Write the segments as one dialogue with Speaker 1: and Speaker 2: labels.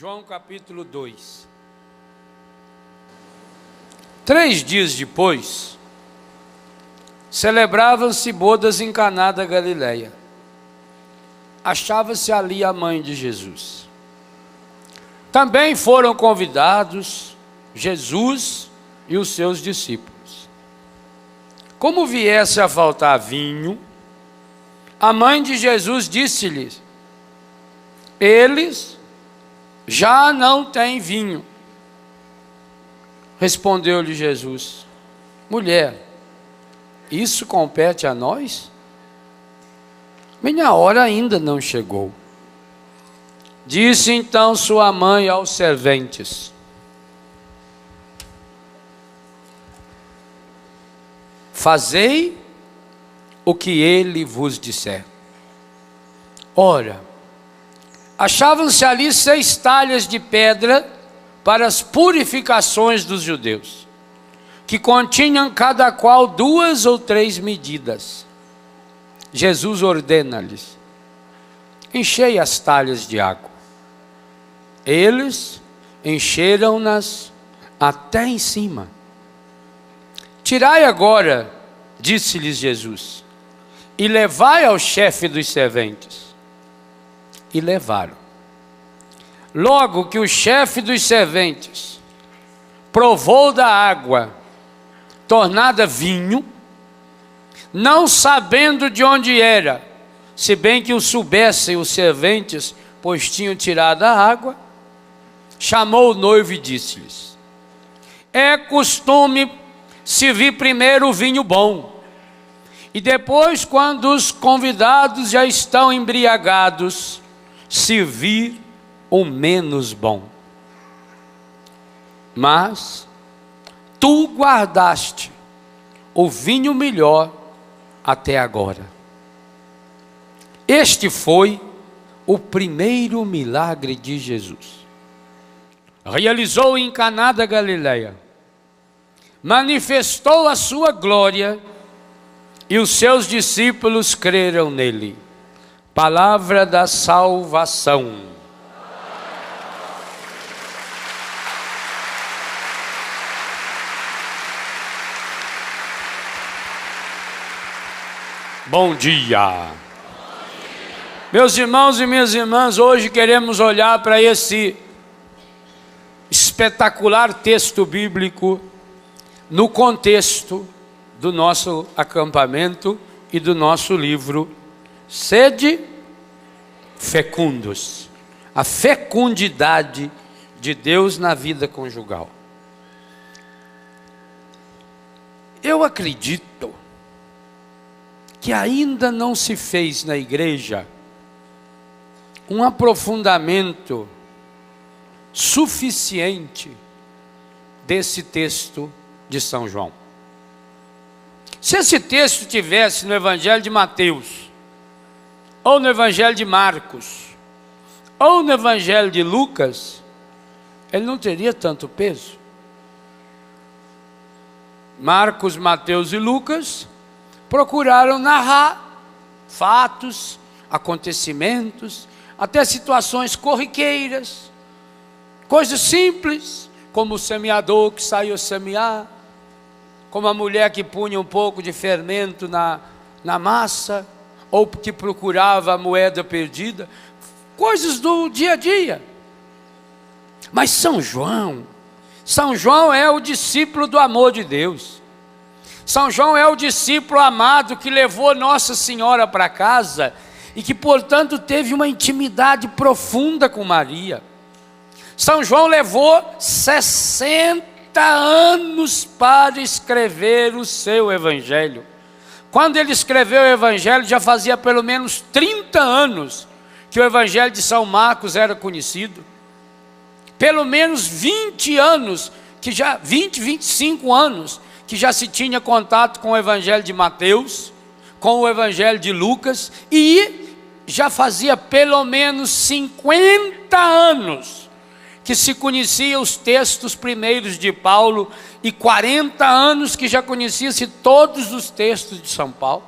Speaker 1: João capítulo 2. 3 dias depois, celebravam-se bodas em Caná da Galileia. Achava-se ali a mãe de Jesus. Também foram convidados Jesus e os seus discípulos. Como viesse a faltar vinho, a mãe de Jesus disse-lhes: eles já não têm vinho. Respondeu-lhe Jesus: mulher, isso compete a nós? Minha hora ainda não chegou. Disse então sua mãe aos serventes: fazei o que ele vos disser. Ora, achavam-se ali 6 talhas de pedra para as purificações dos judeus, que continham cada qual 2 ou 3 medidas. Jesus ordena-lhes: enchei as talhas de água. Eles encheram-nas até em cima. Tirai agora, disse-lhes Jesus, e levai ao chefe dos serventes. E levaram. Logo que o chefe dos serventes provou da água tornada vinho, não sabendo de onde era, se bem que o soubessem os serventes, pois tinham tirado a água, chamou o noivo e disse-lhes: é costume servir primeiro o vinho bom, e depois, quando os convidados já estão embriagados, servir o menos bom. Mas tu guardaste o vinho melhor até agora. Este foi o primeiro milagre de Jesus. Realizou em Caná da Galileia. Manifestou a sua glória e os seus discípulos creram nele. Palavra da salvação. Bom dia. Meus irmãos e minhas irmãs, hoje queremos olhar para esse espetacular texto bíblico no contexto do nosso acampamento e do nosso livro Sede Fecundos, a fecundidade de Deus na vida conjugal. Eu acredito que ainda não se fez na igreja um aprofundamento suficiente desse texto de São João. Se esse texto tivesse no Evangelho de Mateus, ou no Evangelho de Marcos, ou no Evangelho de Lucas, ele não teria tanto peso. Marcos, Mateus e Lucas procuraram narrar fatos, acontecimentos, até situações corriqueiras, coisas simples, como o semeador que saiu a semear, como a mulher que punha um pouco de fermento na massa, ou que procurava a moeda perdida, coisas do dia a dia. Mas São João é o discípulo do amor de Deus. São João é o discípulo amado que levou Nossa Senhora para casa e que, portanto, teve uma intimidade profunda com Maria. São João levou 60 anos para escrever o seu Evangelho. Quando ele escreveu o Evangelho, já fazia pelo menos 30 anos que o Evangelho de São Marcos era conhecido. Pelo menos 20 anos, 25 anos, que já se tinha contato com o Evangelho de Mateus, com o Evangelho de Lucas, e já fazia pelo menos 50 anos que se conhecia os textos primeiros de Paulo, e 40 anos que já conhecia-se todos os textos de São Paulo.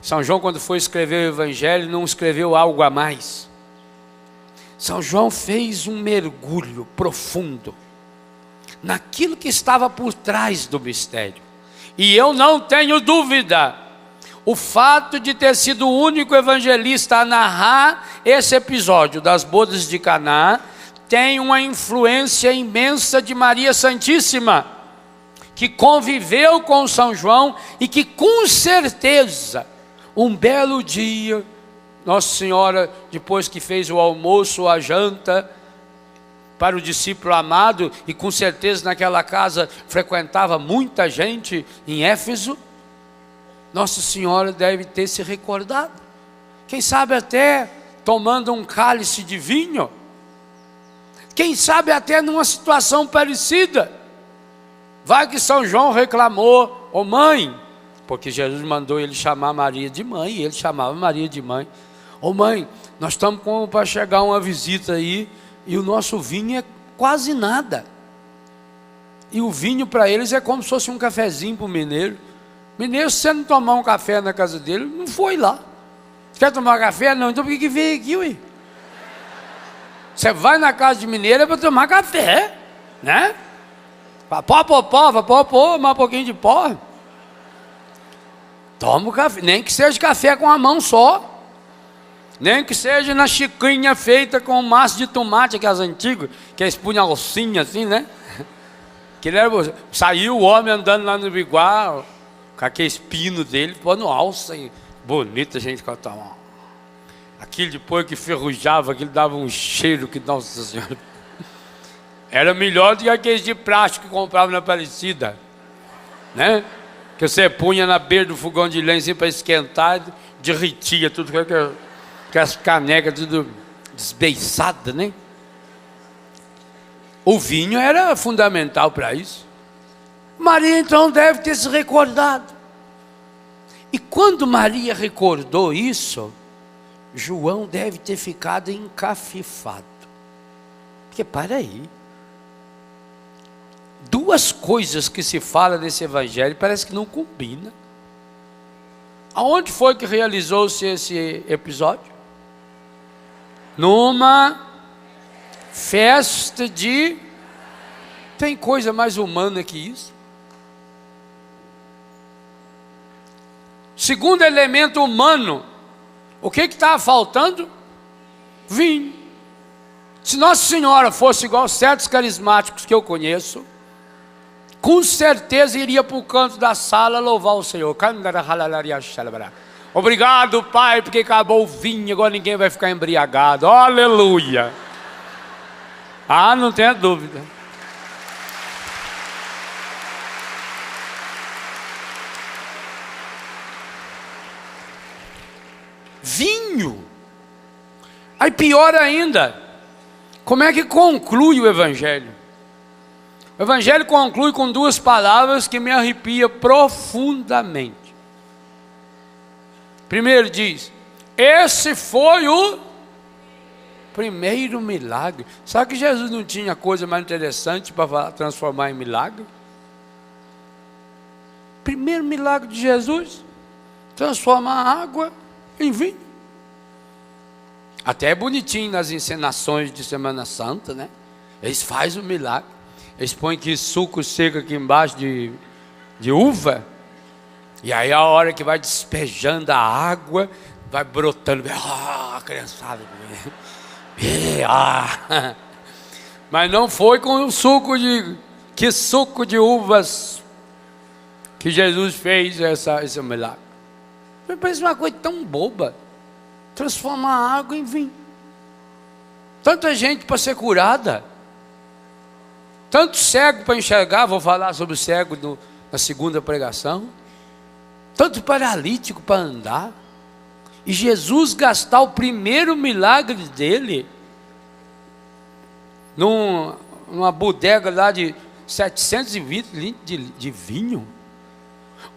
Speaker 1: São João, quando foi escrever o Evangelho, não escreveu algo a mais. São João fez um mergulho profundo naquilo que estava por trás do mistério. E eu não tenho dúvida, o fato de ter sido o único evangelista a narrar esse episódio das bodas de Caná tem uma influência imensa de Maria Santíssima, que conviveu com São João e que com certeza, um belo dia, Nossa Senhora, depois que fez o almoço, a janta para o discípulo amado, e com certeza naquela casa frequentava muita gente em Éfeso, Nossa Senhora deve ter se recordado, quem sabe até tomando um cálice de vinho, quem sabe até numa situação parecida. Vai que São João reclamou: ô mãe, porque Jesus mandou ele chamar Maria de mãe, e ele chamava Maria de mãe. Ô mãe, nós estamos para chegar uma visita aí, e o nosso vinho é quase nada. E o vinho para eles é como se fosse um cafezinho para o mineiro. Mineiro, se você não tomar um café na casa dele, não foi lá. Você quer tomar café? Não, então por que veio aqui, ué? Você vai na casa de mineiro é para tomar café, né? Pó, mais um pouquinho de pó. Toma o café, nem que seja café com a mão só. Nem que seja na xicrinha feita com massa de tomate, aquelas antigas, que eles punham alcinha assim, né? Que ele era, saiu o homem andando lá no Biguá, com aquele espino dele, pondo alça, bonita a gente cantava. Aquilo depois que ferrujava, aquilo dava um cheiro que, nossa Senhora, era melhor do que aqueles de plástico que comprava na Aparecida, né? Que você punha na beira do fogão de lenha assim, para esquentar, derretia tudo, com as canecas tudo desbeiçadas, né? O vinho era fundamental para isso. Maria então deve ter se recordado. E quando Maria recordou isso, João deve ter ficado encafifado. Porque para aí, duas coisas que se fala nesse evangelho parece que não combinam. Aonde foi que realizou-se esse episódio? Numa festa de... Tem coisa mais humana que isso? Segundo elemento humano, o que estava faltando? Vinho. Se Nossa Senhora fosse igual certos carismáticos que eu conheço, com certeza iria para o canto da sala louvar o Senhor. Obrigado, Pai, porque acabou o vinho, agora ninguém vai ficar embriagado. Aleluia. Ah, não tenha dúvida. Vinho. Aí pior ainda, como é que conclui o Evangelho? O Evangelho conclui com duas palavras que me arrepiam profundamente. Primeiro diz: esse foi o primeiro milagre. Sabe que Jesus não tinha coisa mais interessante para transformar em milagre? Primeiro milagre de Jesus, transformar a água em vinho. Até é bonitinho nas encenações de Semana Santa, né? Eles fazem o milagre. Eles põem aqui suco seco aqui embaixo de uva. E aí a hora que vai despejando a água, vai brotando. Ah, criançada. Mas não foi com o suco de... Que suco de uvas que Jesus fez esse milagre. Parece uma coisa tão boba. Transformar a água em vinho. Tanta gente para ser curada. Tanto cego para enxergar. Vou falar sobre o cego na segunda pregação. Tanto paralítico para andar. E Jesus gastar o primeiro milagre dele numa bodega lá de 720 litros de vinho.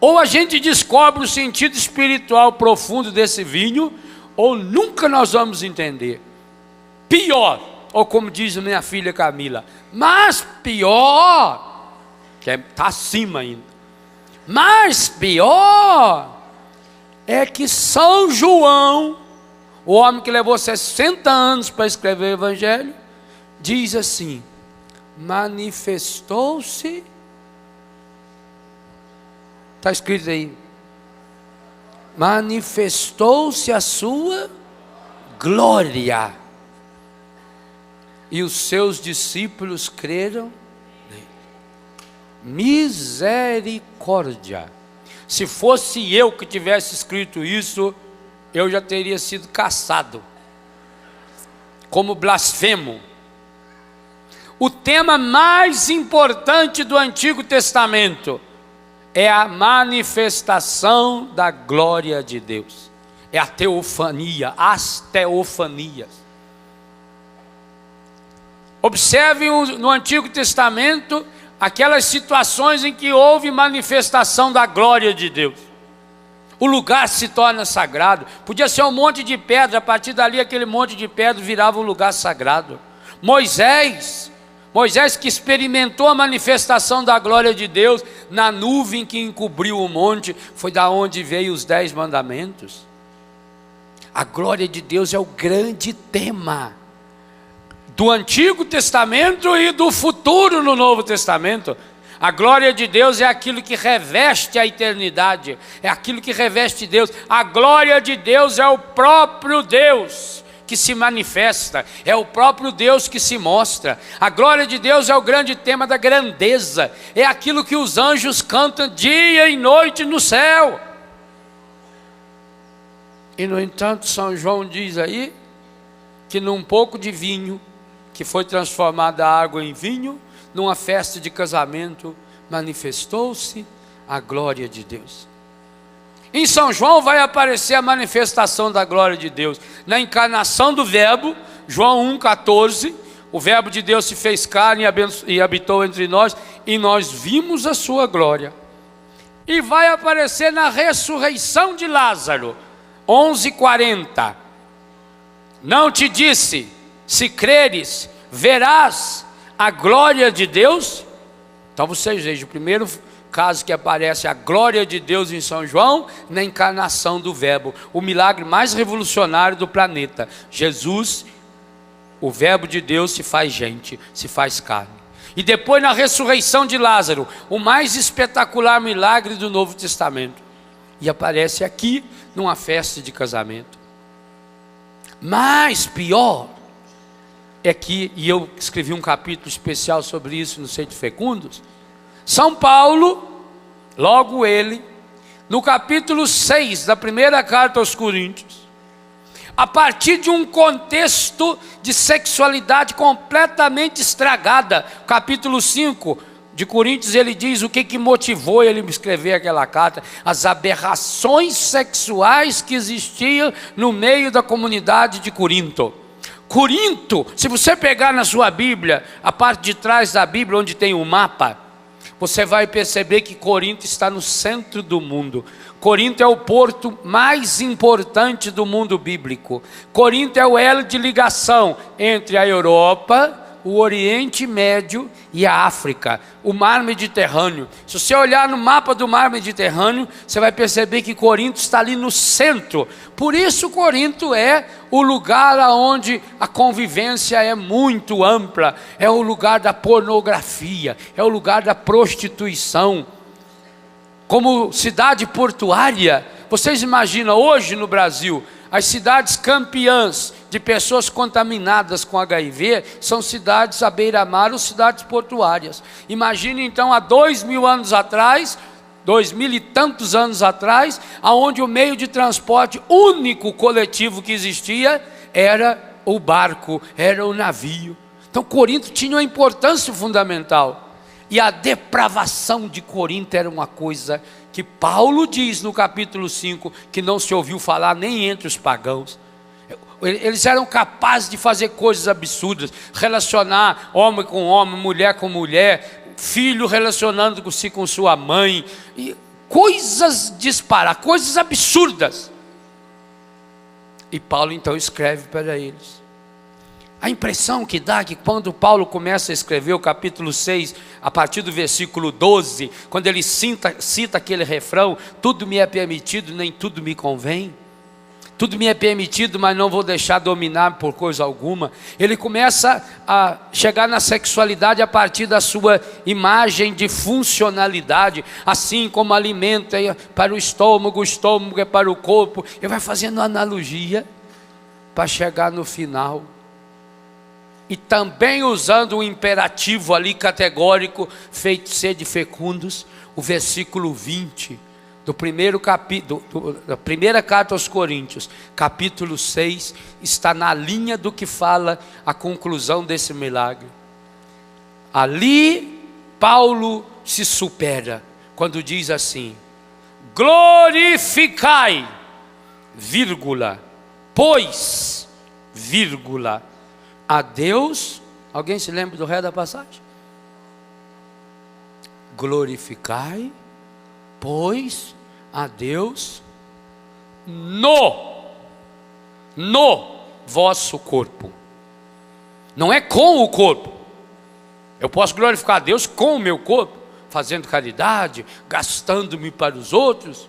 Speaker 1: Ou a gente descobre o sentido espiritual profundo desse vinho, ou nunca nós vamos entender. Pior, ou como diz a minha filha Camila, mas pior, que está acima ainda, mas pior é que São João, o homem que levou 60 anos para escrever o Evangelho, diz assim: manifestou-se, está escrito aí, manifestou-se a sua glória, e os seus discípulos creram nele. Misericórdia. Se fosse eu que tivesse escrito isso, eu já teria sido caçado como blasfemo. O tema mais importante do Antigo Testamento é a manifestação da glória de Deus. É a teofania, as teofanias. Observe no Antigo Testamento aquelas situações em que houve manifestação da glória de Deus. O lugar se torna sagrado. Podia ser um monte de pedra, a partir dali aquele monte de pedra virava um lugar sagrado. Moisés que experimentou a manifestação da glória de Deus na nuvem que encobriu o monte, foi da onde veio os 10 mandamentos. A glória de Deus é o grande tema do Antigo Testamento e do futuro no Novo Testamento. A glória de Deus é aquilo que reveste a eternidade, é aquilo que reveste Deus. A glória de Deus é o próprio Deus que se manifesta, é o próprio Deus que se mostra. A glória de Deus é o grande tema da grandeza, é aquilo que os anjos cantam dia e noite no céu. E no entanto, São João diz aí que num pouco de vinho, que foi transformada a água em vinho, numa festa de casamento, manifestou-se a glória de Deus. Em São João vai aparecer a manifestação da glória de Deus, na encarnação do Verbo, João 1,14, o Verbo de Deus se fez carne e habitou entre nós, e nós vimos a sua glória. E vai aparecer na ressurreição de Lázaro, 11,40, não te disse, se creres, verás a glória de Deus? Então vocês vejam, o primeiro caso que aparece a glória de Deus em São João, na encarnação do Verbo, o milagre mais revolucionário do planeta. Jesus, o Verbo de Deus se faz gente, se faz carne. E depois na ressurreição de Lázaro, o mais espetacular milagre do Novo Testamento. E aparece aqui numa festa de casamento. Mas pior é que, e eu escrevi um capítulo especial sobre isso no Sede Fecundos, São Paulo, logo ele, no capítulo 6 da primeira carta aos Coríntios, a partir de um contexto de sexualidade completamente estragada, capítulo 5 de Coríntios, ele diz o que motivou ele a escrever aquela carta: as aberrações sexuais que existiam no meio da comunidade de Corinto. Corinto, se você pegar na sua Bíblia, a parte de trás da Bíblia onde tem o mapa, você vai perceber que Corinto está no centro do mundo. Corinto é o porto mais importante do mundo bíblico. Corinto é o elo de ligação entre a Europa, o Oriente Médio e a África, o Mar Mediterrâneo. Se você olhar no mapa do Mar Mediterrâneo, você vai perceber que Corinto está ali no centro. Por isso Corinto é o lugar onde a convivência é muito ampla, é o lugar da pornografia, é o lugar da prostituição. Como cidade portuária, vocês imaginam hoje no Brasil, as cidades campeãs de pessoas contaminadas com HIV são cidades à beira-mar ou cidades portuárias. Imagine então há 2000 anos atrás, 2000 e tantos anos atrás, aonde o meio de transporte único coletivo que existia era o barco, era o navio. Então Corinto tinha uma importância fundamental. E a depravação de Corinto era uma coisa que Paulo diz no capítulo 5, que não se ouviu falar nem entre os pagãos. Eles eram capazes de fazer coisas absurdas, relacionar homem com homem, mulher com mulher, filho relacionando-se com sua mãe, e coisas disparadas, coisas absurdas. E Paulo então escreve para eles. A impressão que dá é que quando Paulo começa a escrever o capítulo 6, a partir do versículo 12, quando ele cita aquele refrão, tudo me é permitido, nem tudo me convém. tudo me é permitido, mas não vou deixar dominar por coisa alguma. Ele começa a chegar na sexualidade a partir da sua imagem de funcionalidade, assim como alimento é para o estômago é para o corpo. Ele vai fazendo analogia para chegar no final. E também usando o imperativo ali categórico, feito sede fecundos, o versículo 20. Do primeiro capítulo, da primeira carta aos Coríntios, capítulo 6, está na linha do que fala a conclusão desse milagre. Ali, Paulo se supera, quando diz assim: glorificai, vírgula, pois, vírgula, a Deus. Alguém se lembra do resto da passagem? Glorificai, pois, a Deus no vosso corpo. Não é com o corpo. Eu posso glorificar a Deus com o meu corpo, fazendo caridade, gastando-me para os outros,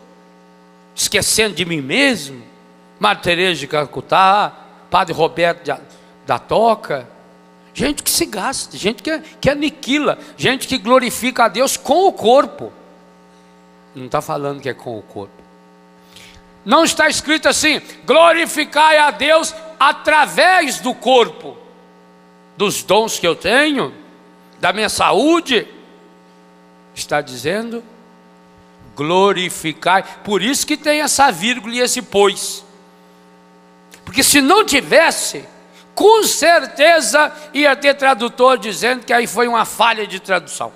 Speaker 1: esquecendo de mim mesmo. Madre Teresa de Calcutá, Padre Roberto da Toca, gente que se gasta, gente que aniquila, gente que glorifica a Deus com o corpo. Não está falando que é com o corpo. Não está escrito assim: glorificai a Deus através do corpo, dos dons que eu tenho, da minha saúde. Está dizendo glorificai. Por isso que tem essa vírgula e esse pois. Porque se não tivesse, com certeza ia ter tradutor dizendo que aí foi uma falha de tradução.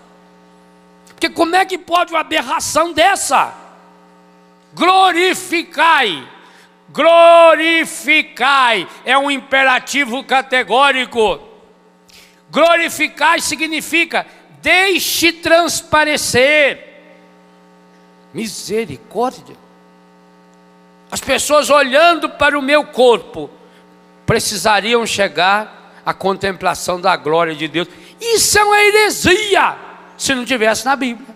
Speaker 1: Porque como é que pode uma aberração dessa? Glorificai, glorificai, é um imperativo categórico. Glorificai significa deixe transparecer. Misericórdia. As pessoas olhando para o meu corpo precisariam chegar à contemplação da glória de Deus. Isso é uma heresia se não tivesse na Bíblia.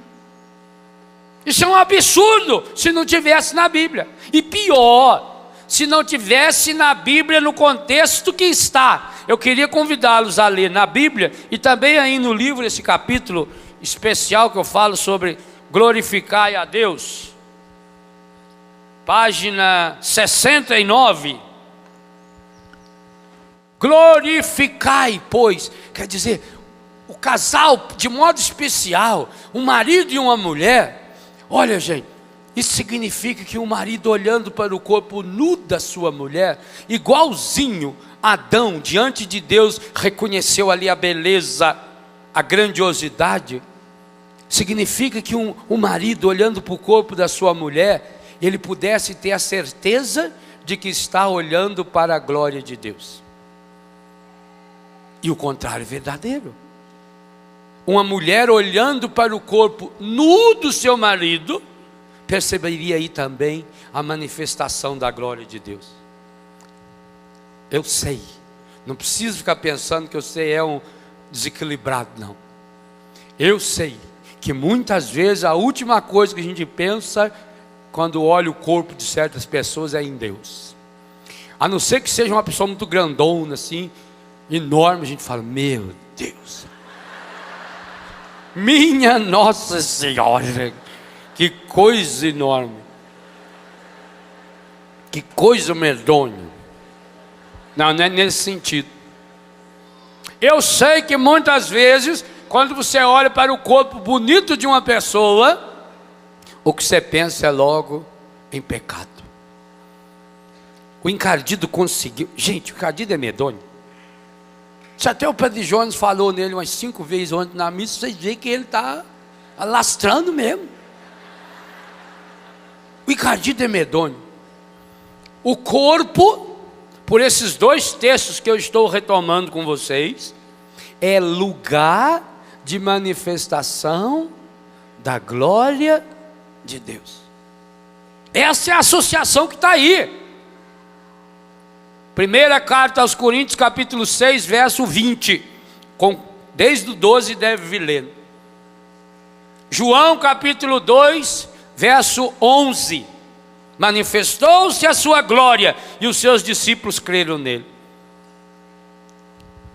Speaker 1: Isso é um absurdo se não tivesse na Bíblia. E pior, se não tivesse na Bíblia no contexto que está. Eu queria convidá-los a ler na Bíblia e também aí no livro, esse capítulo especial que eu falo sobre glorificai a Deus. Página 69. Glorificai, pois, quer dizer, o casal, de modo especial, um marido e uma mulher. Olha, gente, isso significa que o marido olhando para o corpo nu da sua mulher, igualzinho Adão, diante de Deus, reconheceu ali a beleza, a grandiosidade. Significa que um marido olhando para o corpo da sua mulher, ele pudesse ter a certeza de que está olhando para a glória de Deus. E o contrário é verdadeiro. Uma mulher olhando para o corpo nu do seu marido, perceberia aí também a manifestação da glória de Deus. Eu sei, não preciso ficar pensando que você é um desequilibrado, não. Eu sei que muitas vezes a última coisa que a gente pensa quando olha o corpo de certas pessoas é em Deus. A não ser que seja uma pessoa muito grandona assim, enorme, a gente fala, meu Deus, minha Nossa Senhora, que coisa enorme, que coisa medonha. Não, não é nesse sentido. Eu sei que muitas vezes, quando você olha para o corpo bonito de uma pessoa, o que você pensa é logo em pecado. O encardido conseguiu. Gente, o encardido é medonho. Se até o Padre Jones falou nele umas 5 vezes ontem na missa, vocês veem que ele está alastrando mesmo. O encardido é medonho. O corpo, por esses 2 textos que eu estou retomando com vocês, é lugar de manifestação da glória de Deus. Essa é a associação que está aí. Primeira carta aos Coríntios, capítulo 6, verso 20. Desde o 12 deve vir lendo. João, capítulo 2, verso 11. manifestou-se a sua glória e os seus discípulos creram nele.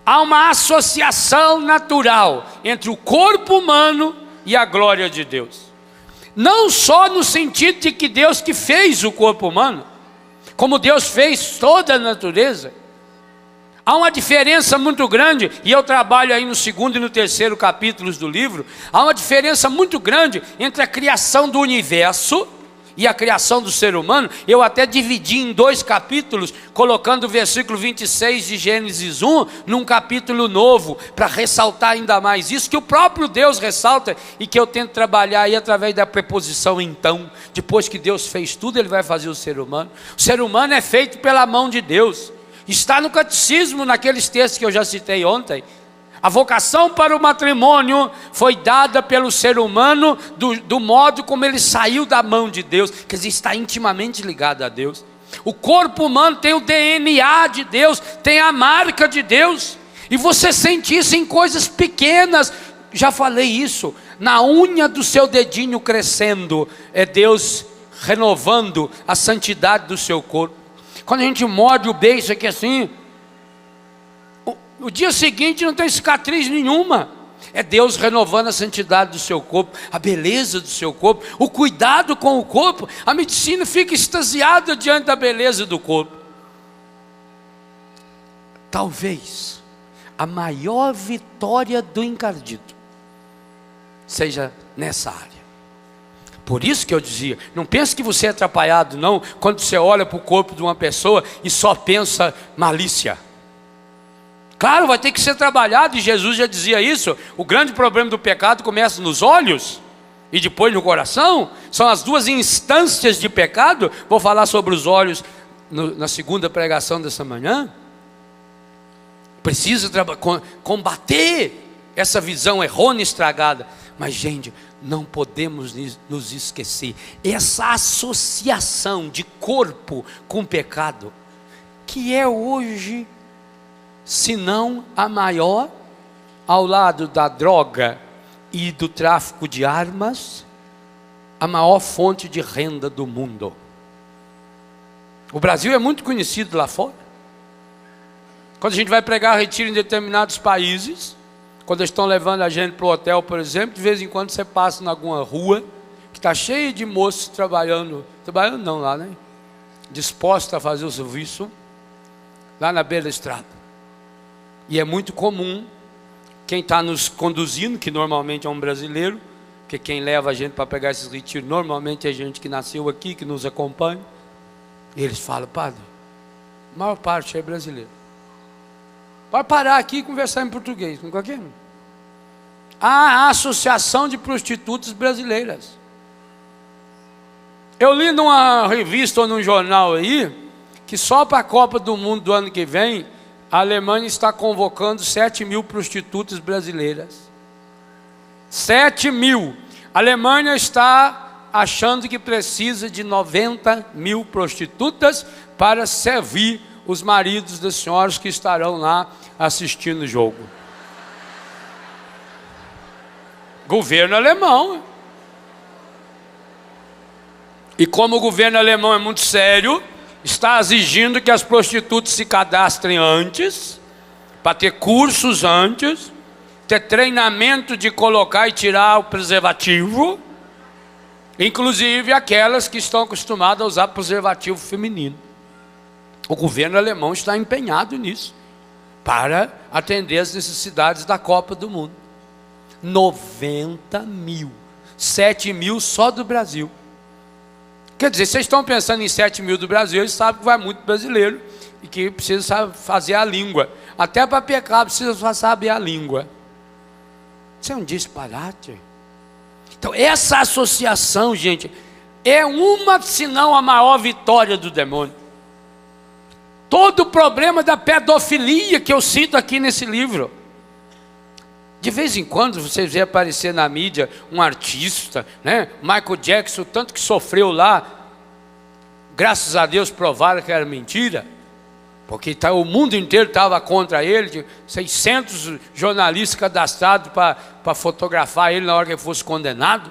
Speaker 1: Há uma associação natural entre o corpo humano e a glória de Deus. Não só no sentido de que Deus que fez o corpo humano, como Deus fez toda a natureza. Há uma diferença muito grande, e eu trabalho aí no 2º e no 3º capítulos do livro. Há uma diferença muito grande entre a criação do universo e a criação do ser humano. Eu até dividi em 2 capítulos, colocando o versículo 26 de Gênesis 1 num capítulo novo, para ressaltar ainda mais isso, que o próprio Deus ressalta, e que eu tento trabalhar aí através da preposição então. Depois que Deus fez tudo, Ele vai fazer o ser humano. O ser humano é feito pela mão de Deus. Está no catecismo, naqueles textos que eu já citei ontem. A vocação para o matrimônio foi dada pelo ser humano do modo como ele saiu da mão de Deus, quer dizer, está intimamente ligado a Deus. O corpo humano tem o DNA de Deus, tem a marca de Deus, e você sente isso em coisas pequenas. Já falei isso, na unha do seu dedinho crescendo, é Deus renovando a santidade do seu corpo. Quando a gente morde o beiço aqui assim, o dia seguinte não tem cicatriz nenhuma. É Deus renovando a santidade do seu corpo, a beleza do seu corpo, o cuidado com o corpo. A medicina fica extasiada diante da beleza do corpo. Talvez a maior vitória do encardido seja nessa área. Por isso que eu dizia, não pense que você é atrapalhado não, quando você olha para o corpo de uma pessoa e só pensa malícia. Claro, vai ter que ser trabalhado, e Jesus já dizia isso. O grande problema do pecado começa nos olhos e depois no coração. São as 2 instâncias de pecado. Vou falar sobre os olhos na 2ª pregação dessa manhã. Precisa combater essa visão errônea e estragada. Mas, gente, não podemos nos esquecer. Essa associação de corpo com pecado, que é hoje, se não a maior, ao lado da droga e do tráfico de armas, a maior fonte de renda do mundo. O Brasil é muito conhecido lá fora. Quando a gente vai pregar retiro em determinados países, quando eles estão levando a gente para o hotel, por exemplo, de vez em quando você passa em alguma rua que está cheia de moços trabalhando não lá, né? Dispostos a fazer o serviço lá na beira da estrada. E é muito comum quem está nos conduzindo, que normalmente é um brasileiro, porque quem leva a gente para pegar esses retiros normalmente é gente que nasceu aqui, que nos acompanha. E eles falam: padre, a maior parte é brasileiro. Pode parar aqui e conversar em português com qualquer um. Há a Associação de Prostitutas Brasileiras. Eu li numa revista ou num jornal aí, que só para a Copa do Mundo do ano que vem, a Alemanha está convocando 7.000 prostitutas brasileiras. 7.000. A Alemanha está achando que precisa de 90.000 prostitutas para servir os maridos das senhoras que estarão lá assistindo o jogo. Governo alemão. E como o governo alemão é muito sério, está exigindo que as prostitutas se cadastrem antes, para ter cursos antes, ter treinamento de colocar e tirar o preservativo, inclusive aquelas que estão acostumadas a usar preservativo feminino. O governo alemão está empenhado nisso, para atender as necessidades da Copa do Mundo. 90.000, 7.000 só do Brasil. Quer dizer, vocês estão pensando em 7.000 do Brasil, eles sabem que vai muito brasileiro e que precisa fazer a língua. Até para pecar precisa saber a língua. Isso é um disparate. Então essa associação, gente, é uma, se não a maior vitória do demônio. Todo o problema da pedofilia que eu cito aqui nesse livro. De vez em quando vocês veem aparecer na mídia um artista, né? Michael Jackson, tanto que sofreu lá, graças a Deus provaram que era mentira, porque o mundo inteiro estava contra ele, 600 jornalistas cadastrados para fotografar ele na hora que ele fosse condenado.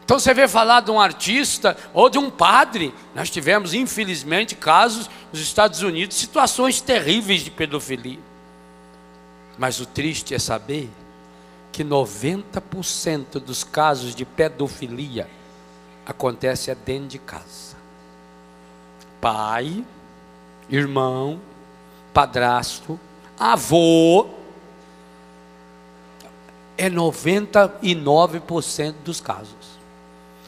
Speaker 1: Então você vê falar de um artista ou de um padre. Nós tivemos, infelizmente, casos nos Estados Unidos, situações terríveis de pedofilia. Mas o triste é saber que 90% dos casos de pedofilia acontece dentro de casa. Pai, irmão, padrasto, avô. É 99% dos casos.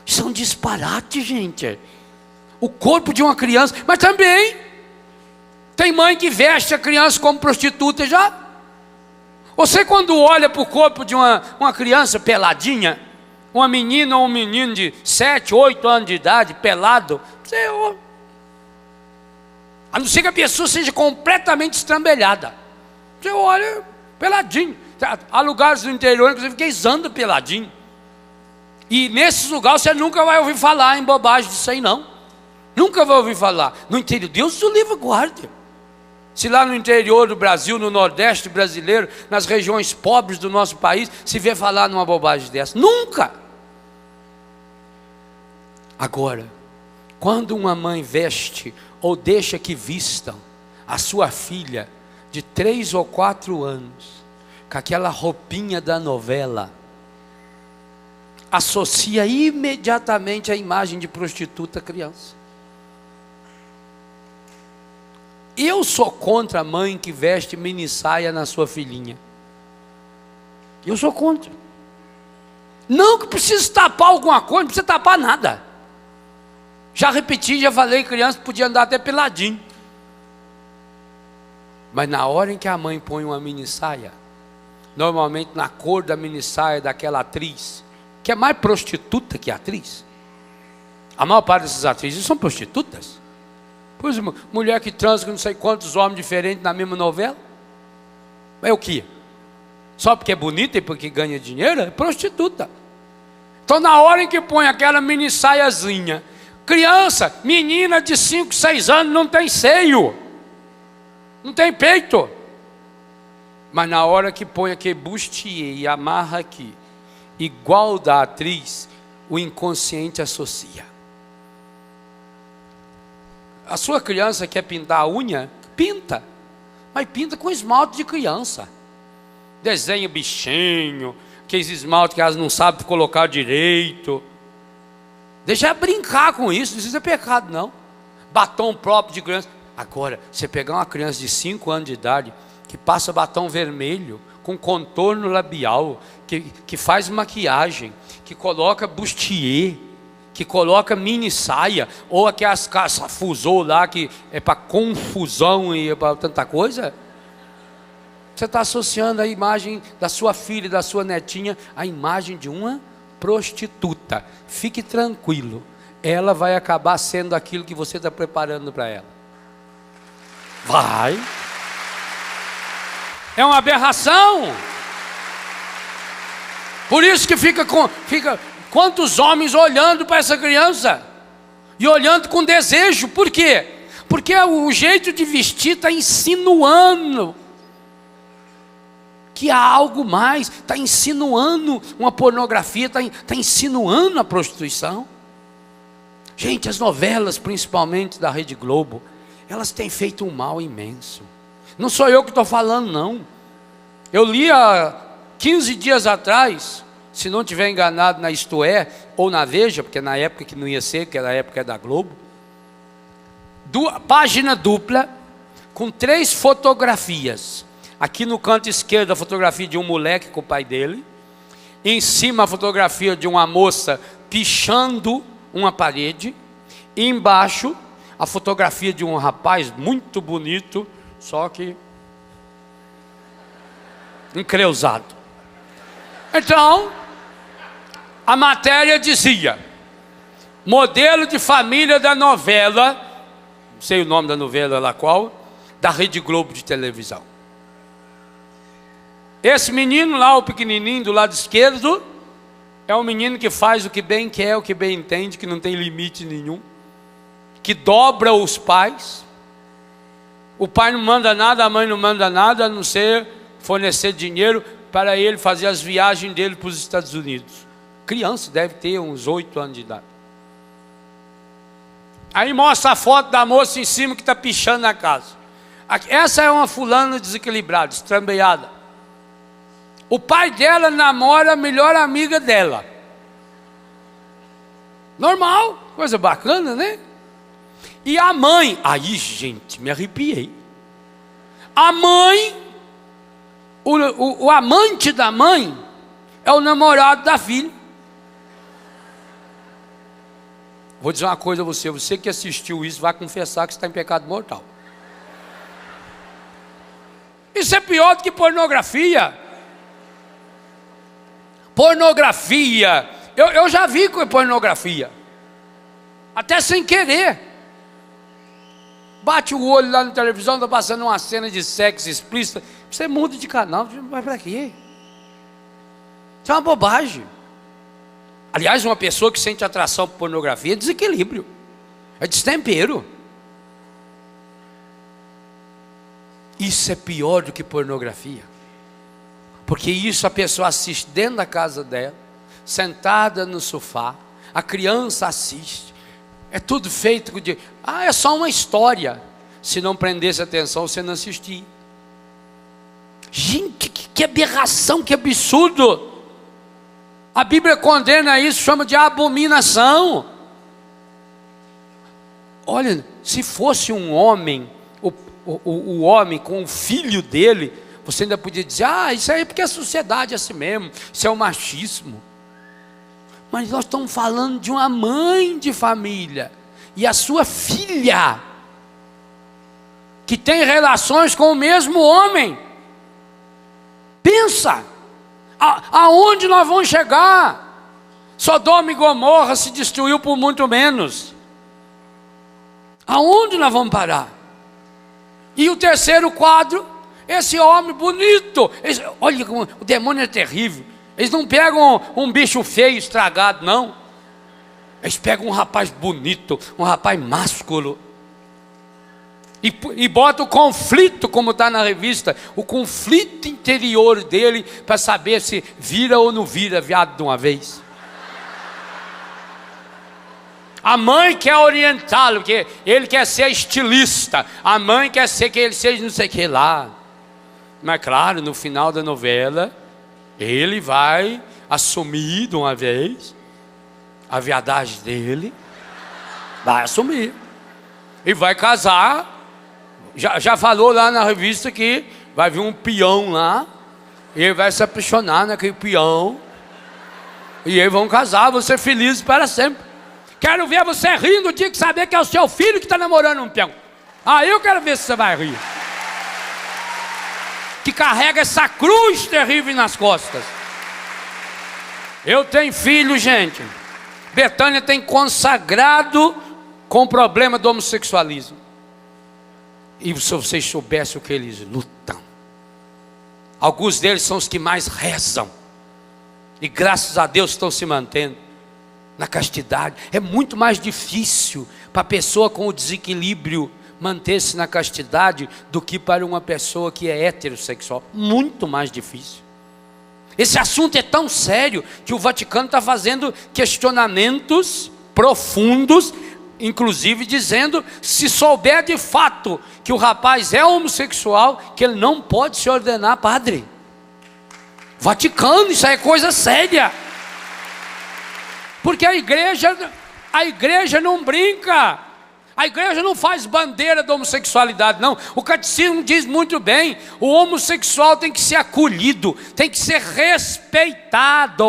Speaker 1: Isso é um disparate, gente. O corpo de uma criança, mas também tem mãe que veste a criança como prostituta já. Você quando olha para o corpo de uma criança peladinha, uma menina ou um menino de 7, 8 anos de idade, pelado, você, a não ser que a pessoa seja completamente estrambelhada, você olha peladinho. Há lugares do interior, inclusive, que eles andam peladinho. E nesses lugares você nunca vai ouvir falar em bobagem disso aí, não. Nunca vai ouvir falar. No interior, Deus do livre guarde. Se lá no interior do Brasil, no Nordeste brasileiro, nas regiões pobres do nosso país, se vê falar numa bobagem dessa. Nunca! Agora, quando uma mãe veste ou deixa que vistam a sua filha de 3 ou 4 anos, com aquela roupinha da novela, associa imediatamente a imagem de prostituta criança. Eu sou contra a mãe que veste mini saia na sua filhinha. Eu sou contra. Não que precisa tapar alguma coisa, não precisa tapar nada. Já repeti, já falei, criança podia andar até peladinho. Mas na hora em que a mãe põe uma mini saia, normalmente na cor da mini saia daquela atriz, que é mais prostituta que atriz. A maior parte dessas atrizes são prostitutas. Pois, mulher que transa com não sei quantos homens diferentes na mesma novela. É o quê? Só porque é bonita e porque ganha dinheiro? É prostituta. Então na hora em que põe aquela mini saiazinha, criança, menina de 5, 6 anos não tem seio, não tem peito. Mas na hora que põe aquele bustier e amarra aqui, igual da atriz, o inconsciente associa. A sua criança quer pintar a unha? Pinta. Mas pinta com esmalte de criança. Desenha bichinho, aqueles esmalte que elas não sabem colocar direito. Deixa ela brincar com isso, não precisa pecado não. Batom próprio de criança. Agora, você pegar uma criança de 5 anos de idade, que passa batom vermelho, com contorno labial, que faz maquiagem, que coloca bustier, que coloca mini saia, ou aquelas fusou lá, que é para confusão e para tanta coisa. Você está associando a imagem da sua filha e da sua netinha à imagem de uma prostituta. Fique tranquilo, ela vai acabar sendo aquilo que você está preparando para ela. Vai. É uma aberração. Por isso que fica quantos homens olhando para essa criança e olhando com desejo. Por quê? Porque o jeito de vestir está insinuando que há algo mais, está insinuando uma pornografia, está insinuando a prostituição. Gente, as novelas, principalmente da Rede Globo, elas têm feito um mal imenso. Não sou eu que estou falando, não. Eu li há 15 dias atrás, se não estiver enganado na Isto É, ou na Veja, porque na época que não ia ser, que era a época da Globo, página dupla, com 3 fotografias. Aqui no canto esquerdo a fotografia de um moleque com o pai dele. Em cima a fotografia de uma moça pichando uma parede. E embaixo a fotografia de um rapaz muito bonito, só que encreusado. Então, a matéria dizia: modelo de família da novela, não sei o nome da novela lá qual, da Rede Globo de televisão. Esse menino lá, o pequenininho do lado esquerdo, é um menino que faz o que bem quer, o que bem entende, que não tem limite nenhum, que dobra os pais. O pai não manda nada, a mãe não manda nada, a não ser fornecer dinheiro para ele fazer as viagens dele para os Estados Unidos. Criança, deve ter uns 8 anos de idade. Aí mostra a foto da moça em cima que está pichando na casa. Essa é uma fulana desequilibrada, estrambelhada. O pai dela namora a melhor amiga dela. Normal, coisa bacana, né? E a mãe, aí gente, me arrepiei. A mãe, o amante da mãe é o namorado da filha. Vou dizer uma coisa a você, você que assistiu isso vai confessar que está em pecado mortal. Isso é pior do que pornografia. Pornografia, eu já vi com pornografia, até sem querer. Bate o olho lá na televisão, está passando uma cena de sexo explícita, você muda de canal, mas para quê? Isso é uma bobagem. Aliás, uma pessoa que sente atração por pornografia é desequilíbrio, é destempero. Isso é pior do que pornografia, porque isso a pessoa assiste dentro da casa dela, sentada no sofá, a criança assiste, é tudo feito de, é só uma história. Se não prendesse atenção, você não assistia. Gente, que aberração, que absurdo. A Bíblia condena isso, chama de abominação. Olha, se fosse um homem, o homem com o filho dele, você ainda podia dizer, isso aí é porque a sociedade é assim mesmo, isso é o machismo. Mas nós estamos falando de uma mãe de família, e a sua filha, que tem relações com o mesmo homem. Pensa, aonde nós vamos chegar? Sodoma e Gomorra se destruiu por muito menos. Aonde nós vamos parar? E o terceiro quadro, esse homem bonito, olha como o demônio é terrível. Eles não pegam um bicho feio, estragado, não. Eles pegam um rapaz bonito, um rapaz másculo, e botam o conflito, como está na revista, o conflito interior dele, para saber se vira ou não vira viado de uma vez. A mãe quer orientá-lo, porque ele quer ser estilista. A mãe quer ser que ele seja não sei o que lá. Mas claro, no final da novela, ele vai assumir de uma vez a viadagem dele. Vai assumir. E vai casar. Já falou lá na revista que vai vir um peão lá. E ele vai se apaixonar naquele peão. E eles vão casar, vão ser felizes para sempre. Quero ver você rindo o dia que saber que é o seu filho que está namorando um peão. Aí eu quero ver se você vai rir. Que carrega essa cruz terrível nas costas. Eu tenho filho, gente. Betânia tem consagrado com o problema do homossexualismo. E se vocês soubessem o que eles lutam. Alguns deles são os que mais rezam. E graças a Deus estão se mantendo na castidade. É muito mais difícil para a pessoa com o desequilíbrio manter-se na castidade do que para uma pessoa que é heterossexual. Muito mais difícil. Esse assunto é tão sério que o Vaticano está fazendo questionamentos profundos, inclusive dizendo, se souber de fato que o rapaz é homossexual, que ele não pode se ordenar padre. Vaticano, isso é coisa séria. Porque a igreja não brinca. A igreja não faz bandeira da homossexualidade, não. O catecismo diz muito bem, o homossexual tem que ser acolhido, tem que ser respeitado.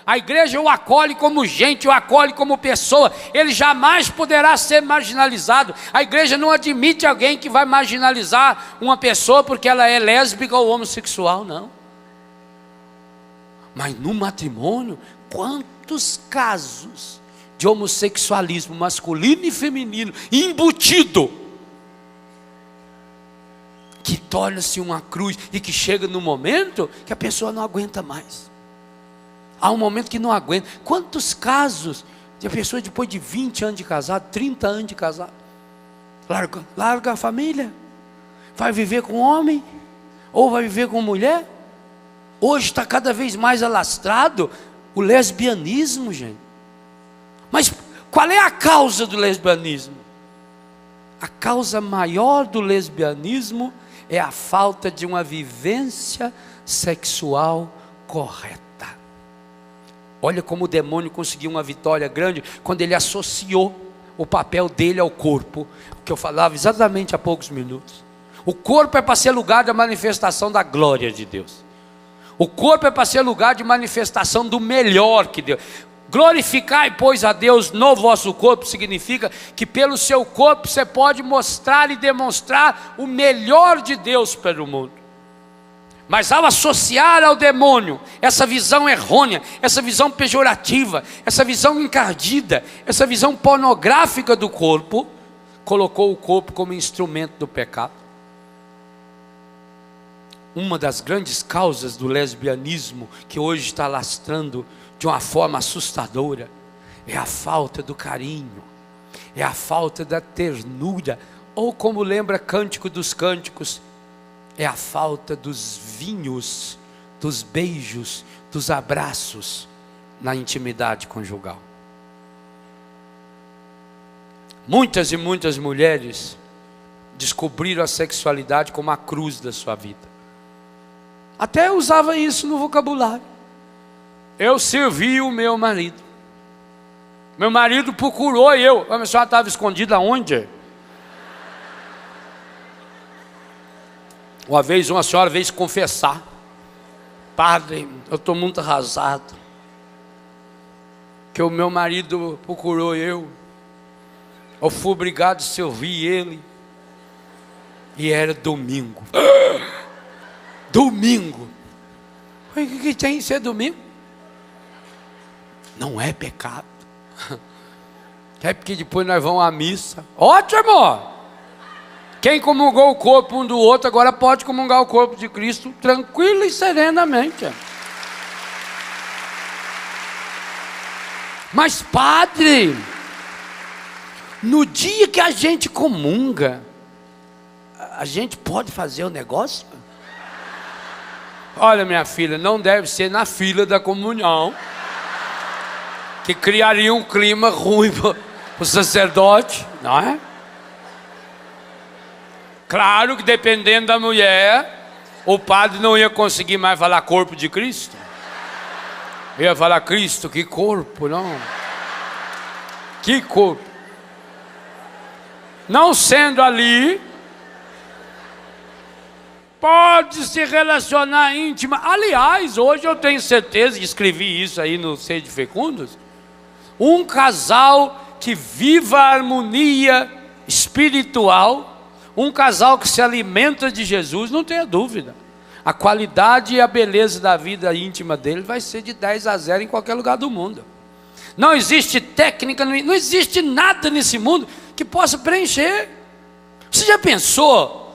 Speaker 1: A igreja o acolhe como gente, o acolhe como pessoa. Ele jamais poderá ser marginalizado. A igreja não admite alguém que vai marginalizar uma pessoa porque ela é lésbica ou homossexual, não. Mas no matrimônio, quantos casos de homossexualismo masculino e feminino embutido, que torna-se uma cruz e que chega no momento que a pessoa não aguenta mais. Há um momento que não aguenta. Quantos casos de pessoa depois de 20 anos de casado, 30 anos de casado, larga a família, vai viver com homem ou vai viver com mulher? Hoje está cada vez mais alastrado O lesbianismo, gente. Mas qual é a causa do lesbianismo? A causa maior do lesbianismo é a falta de uma vivência sexual correta. Olha como o demônio conseguiu uma vitória grande quando ele associou o papel dele ao corpo, o que eu falava exatamente há poucos minutos. O corpo é para ser lugar da manifestação da glória de Deus. O corpo é para ser lugar de manifestação do melhor que Deus. Glorificai, pois, a Deus no vosso corpo, significa que pelo seu corpo você pode mostrar e demonstrar o melhor de Deus para o mundo. Mas ao associar ao demônio essa visão errônea, essa visão pejorativa, essa visão encardida, essa visão pornográfica do corpo, colocou o corpo como instrumento do pecado. Uma das grandes causas do lesbianismo, que hoje está lastrando de uma forma assustadora, é a falta do carinho, é a falta da ternura, ou como lembra Cântico dos Cânticos, é a falta dos vinhos, dos beijos, dos abraços na intimidade conjugal. Muitas e muitas mulheres descobriram a sexualidade como a cruz da sua vida. Até usava isso no vocabulário. Eu servi o meu marido. Meu marido procurou eu. A senhora estava escondida aonde? Uma vez uma senhora veio se confessar: padre, eu estou muito arrasado, que o meu marido procurou eu fui obrigado a servir ele, e era domingo. Domingo. O que tem em ser domingo? Não é pecado. É porque depois nós vamos à missa. Ótimo! Quem comungou o corpo um do outro, agora pode comungar o corpo de Cristo tranquilo e serenamente. Mas padre, no dia que a gente comunga, a gente pode fazer o negócio? Olha, minha filha, não deve ser na fila da comunhão, que criaria um clima ruim para o sacerdote, não é? Claro que dependendo da mulher, o padre não ia conseguir mais falar corpo de Cristo. Ia falar: Cristo, que corpo, não? Que corpo. Não sendo ali, pode se relacionar íntima. Aliás, hoje eu tenho certeza, e escrevi isso aí no Sede Fecundos, um casal que viva a harmonia espiritual, um casal que se alimenta de Jesus, não tenha dúvida, a qualidade e a beleza da vida íntima dele vai ser de 10-0 em qualquer lugar do mundo. Não existe técnica, não existe nada nesse mundo que possa preencher. Você já pensou?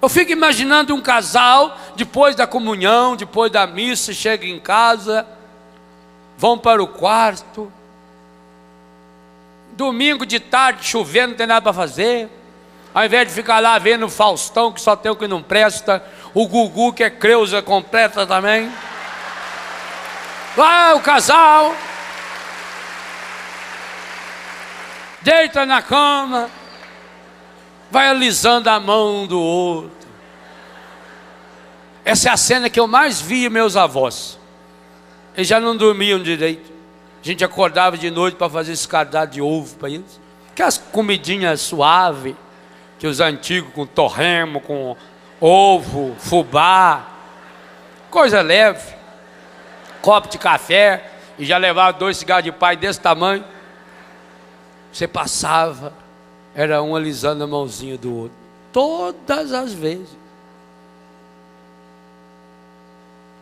Speaker 1: Eu fico imaginando um casal, depois da comunhão, depois da missa, chega em casa, vão para o quarto, domingo de tarde, chovendo, não tem nada para fazer. Ao invés de ficar lá vendo o Faustão, que só tem o que não presta, o Gugu, que é creusa completa também. Vai o casal, deita na cama, vai alisando a mão do outro. Essa é a cena que eu mais via meus avós. Eles já não dormiam direito. A gente acordava de noite para fazer escardado de ovo para eles. Aquelas comidinhas suaves que os antigos, com torremo, com ovo, fubá, coisa leve, copo de café, e já levava 2 cigarros de pai desse tamanho. Você passava, era um alisando a mãozinha do outro, todas as vezes.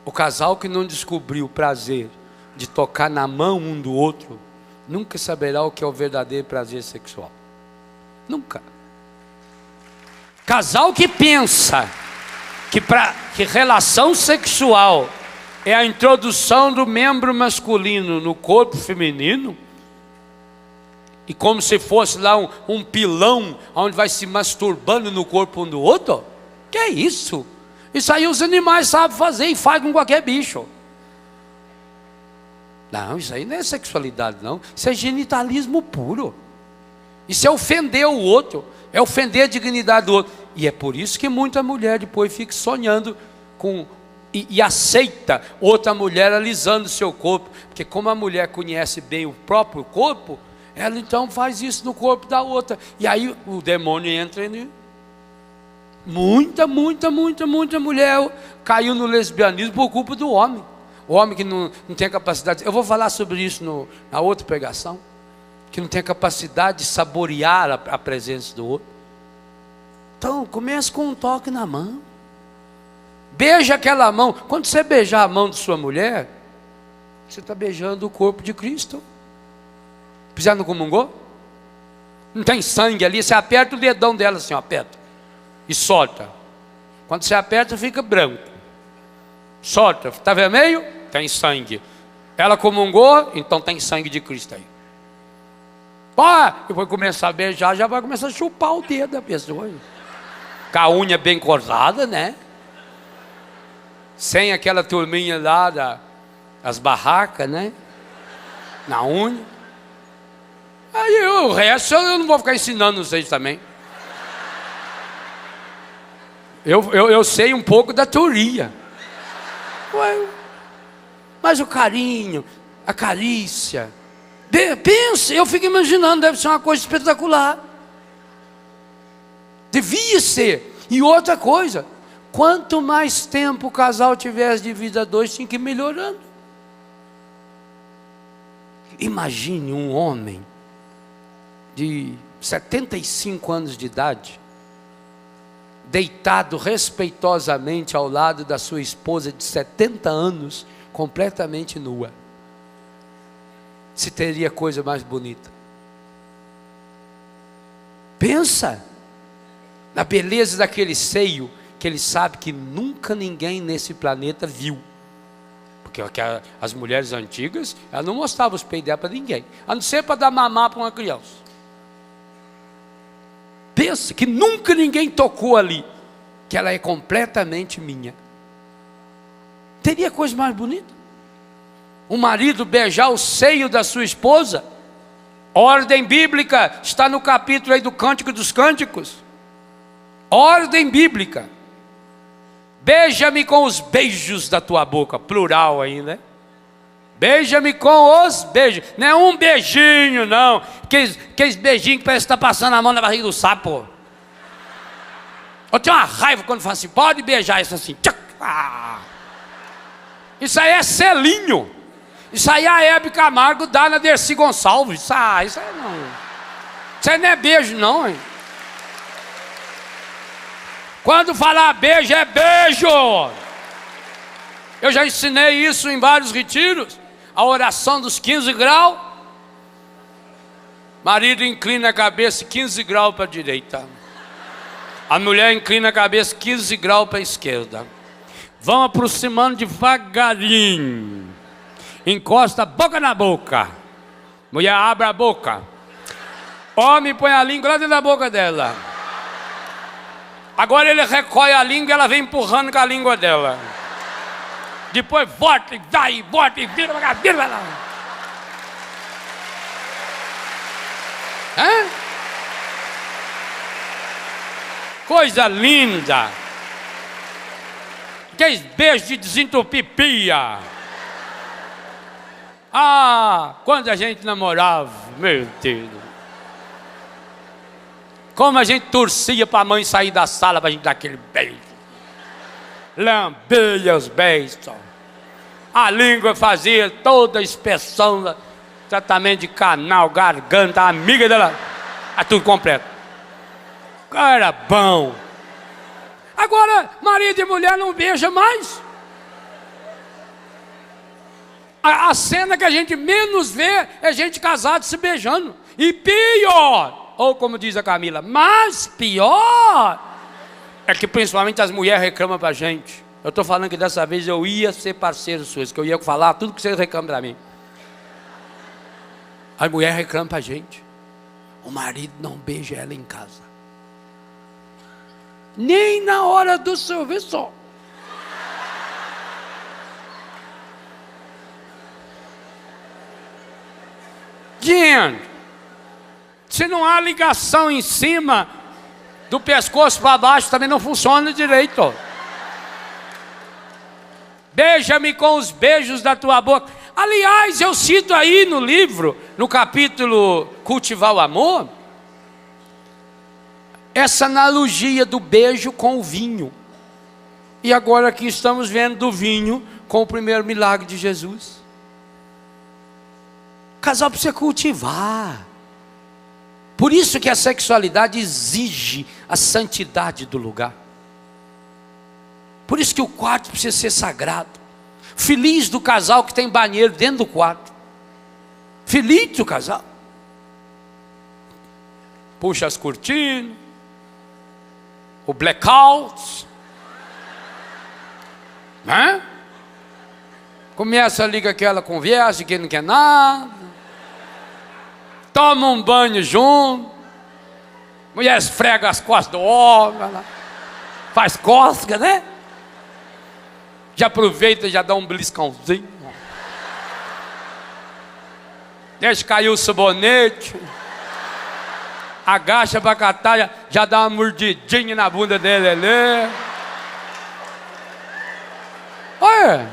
Speaker 1: O casal que não descobriu o prazer de tocar na mão um do outro, nunca saberá o que é o verdadeiro prazer sexual. Nunca. Casal que pensa que relação sexual é a introdução do membro masculino no corpo feminino, e como se fosse lá um pilão onde vai se masturbando no corpo um do outro, que é isso? Isso aí os animais sabem fazer e faz com qualquer bicho. Não, isso aí não é sexualidade, não. Isso é genitalismo puro. Isso é ofender o outro, é ofender a dignidade do outro. E é por isso que muita mulher depois fica sonhando com e aceita outra mulher alisando o seu corpo, porque como a mulher conhece bem o próprio corpo, ela então faz isso no corpo da outra, e aí o demônio entra em muita mulher caiu no lesbianismo por culpa do homem. O homem que não tem capacidade, eu vou falar sobre isso na outra pregação, que não tem a capacidade de saborear a presença do outro. Então, comece com um toque na mão. Beija aquela mão. Quando você beijar a mão de sua mulher, você está beijando o corpo de Cristo. Já não comungou? Não tem sangue ali, você aperta o dedão dela assim, ó, aperta. E solta. Quando você aperta, fica branco. Solta. Está vermelho? Tem sangue. Ela comungou, então tem sangue de Cristo aí. Depois começar a beijar, já vai começar a chupar o dedo da pessoa. Com a unha bem cortada, né? Sem aquela turminha lá das barracas, né? Na unha. Aí o resto eu não vou ficar ensinando vocês também. Eu sei um pouco da teoria. Mas o carinho, a carícia. Pense, eu fico imaginando, deve ser uma coisa espetacular. Devia ser. E outra coisa, quanto mais tempo o casal tivesse de vida a dois, tinha que ir melhorando. Imagine um homem de 75 anos de idade, deitado respeitosamente ao lado da sua esposa de 70 anos, completamente nua. Se teria coisa mais bonita. Pensa na beleza daquele seio, que ele sabe que nunca ninguém nesse planeta viu. Porque as mulheres antigas, elas não mostravam os peitos dela para ninguém, a não ser para dar mamar para uma criança. Pensa que nunca ninguém tocou ali, que ela é completamente minha. Teria coisa mais bonita? Um marido beijar o seio da sua esposa? Ordem bíblica, está no capítulo aí do Cântico dos Cânticos. Ordem bíblica. Beija-me com os beijos da tua boca, plural ainda. Beija-me com os beijos. Não é um beijinho, não. Aqueles beijinhos que parece que está passando a mão na barriga do sapo. Eu tenho uma raiva quando fala assim, pode beijar isso assim. Isso aí é selinho. Isso aí a Hebe Camargo dá na Dercy Gonçalves. Isso aí não. Isso aí não é beijo, não, hein? Quando falar beijo, é beijo. Eu já ensinei isso em vários retiros. A oração dos 15 graus. Marido inclina a cabeça 15 graus para a direita. A mulher inclina a cabeça 15 graus para a esquerda. Vão aproximando devagarinho. Encosta a boca na boca. Mulher abre a boca. Homem põe a língua lá dentro da boca dela. Agora ele recolhe a língua e ela vem empurrando com a língua dela. Depois volta e vai, volta e vira pra cá, vira pra lá. Coisa linda. Aqueles beijos de desentupir pia. Quando a gente namorava, meu Deus. Como a gente torcia para a mãe sair da sala para a gente dar aquele beijo. Lambeia os beijos. A língua fazia toda a inspeção, tratamento de canal, garganta, a amiga dela, tudo completo. Era bom. Agora, marido e mulher não beija mais. A cena que a gente menos vê é gente casada se beijando. E pior, ou como diz a Camila, mas pior, é que principalmente as mulheres reclamam pra gente. Eu estou falando que dessa vez eu ia ser parceiro suas, que eu ia falar tudo que vocês reclamam pra mim. As mulheres reclamam pra gente. O marido não beija ela em casa. Nem na hora do serviço. gente. Se não há ligação em cima do pescoço para baixo, também não funciona direito. Beija-me com os beijos da tua boca. Aliás, eu cito aí no livro, no capítulo Cultivar o Amor, essa analogia do beijo com o vinho. E agora aqui estamos vendo do vinho com o primeiro milagre de Jesus. O casal precisa cultivar. Por isso que a sexualidade exige a santidade do lugar. Por isso que o quarto precisa ser sagrado. Feliz do casal que tem banheiro dentro do quarto. Feliz do casal. Puxa as cortinas. O blackout. Né? Começa a ligar aquela conversa que não quer nada. Toma um banho junto. Mulher esfrega as costas do homem. Faz cócega, né? Já aproveita e já dá um beliscãozinho. Deixa cair o sabonete. Agacha para catar, já dá uma mordidinha na bunda dele ali. Olha.